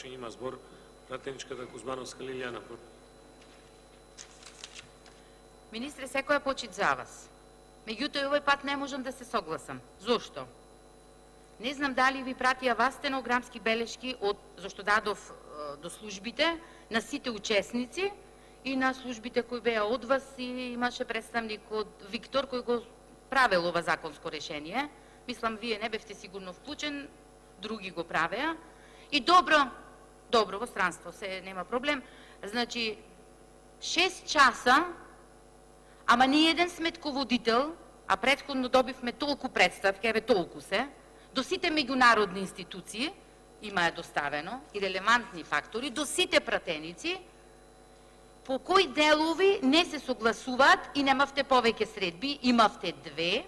има збор пратеничката Кузмановска Лилијана. Министре, секоја почит за вас. Меѓутоа, овој пат не можам да се согласам. Зошто? Не знам дали ви пратија вас стенограмски белешки зашто дадов до службите на сите учесници и на службите кои беа од вас, и имаше представник од Виктор кој го правел ова законско решение. Мислам, вие не бевте сигурно вклучен, други го правеа. И добро, во странство, се нема проблем. Значи, 6 часа, ама ни еден сметководител, а претходно добивме толку представки, еве толку се, до сите меѓународни институции, има е доставено, и релевантни фактори, до сите пратеници, по кои делови не се согласуваат и немавте повеќе средби, имавте 2,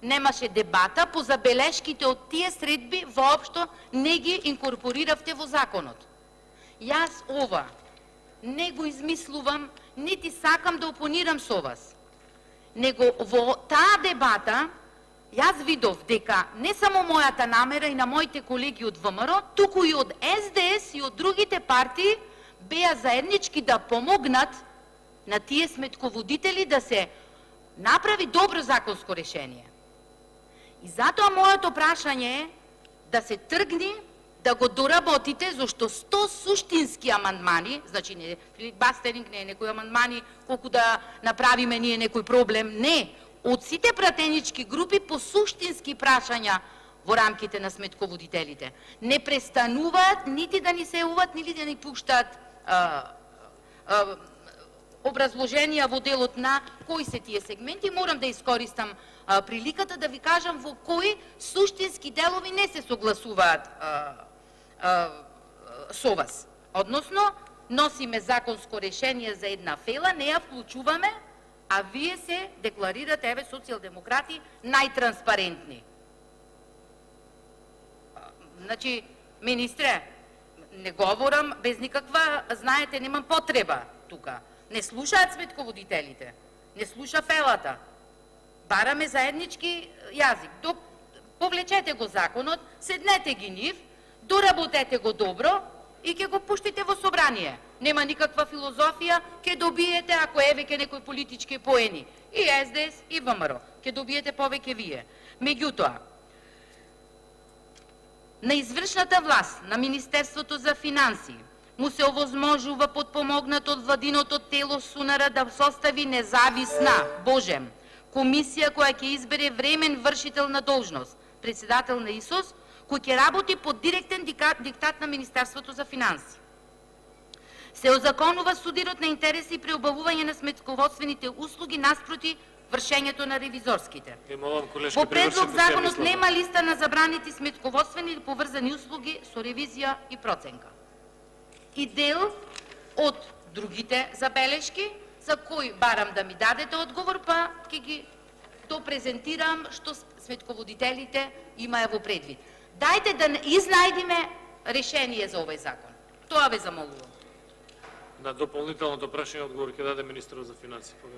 немаше дебата, по забелешките од тие средби воопшто не ги инкорпориравте во законот. Јас ова не го измислувам, нити сакам да опонирам со вас, него во таа дебата јас видов дека не само мојата намера и на моите колеги од ВМРО, туку и од СДС и од другите партии беа заеднички да помогнат на тие сметководители да се направи добро законско решение. И затоа моето прашање е да се тргни, да го доработите, зашто 100 суштински амандмани, значи не филибастеринг, не некои амандмани, колку да направиме ние некој проблем, не, од сите пратенички групи по суштински прашања во рамките на сметководителите. Не престануваат нити да ни се јавуваат, нити да ни пуштаат образложенија во делот на кои се тие сегменти. Морам да искористам приликата да ви кажам во кои суштински делови не се согласуваат со вас. Односно, носиме законско решение за една фела, не ја вклучуваме, а вие се декларирате, еве, социјалдемократи, најтранспарентни. Значи, министре, не говорам без никаква, знаете, немам потреба тука. Не слушаат сметководителите, не слуша фелата. Бараме заеднички јазик. Повлечете го законот, седнете ги нив, доработете го добро и ќе го пуштите во собрание. Нема никаква филозофија, ќе добиете, ако еве ке некој политички поени. И СДС, и ВМРО. Ќе добиете повеќе вие. Меѓутоа, на извршната власт, на Министерството за финансии, му се овозможува подпомогнат од владиното тело СУНАР да состави независна, Божем, комисија која ќе избере времен вршител на должност, председател на ИСОС, кој ќе работи под директен диктат на Министерството за финансии. Се озаконува судирот на интереси при обавување на сметководствените услуги наспроти вршењето на ревизорските. По предлог законот нема листа на забраните сметководствени или поврзани услуги со ревизија и проценка. И дел од другите забелешки, за кои барам да ми дадете одговор, па ќе ги допрезентирам што сметководителите имаја во предвид. Дајте да изнајдиме решение за овој закон. Тоа ве замолувам. На дополнителното прашање одговор ќе даде министерот за финансии.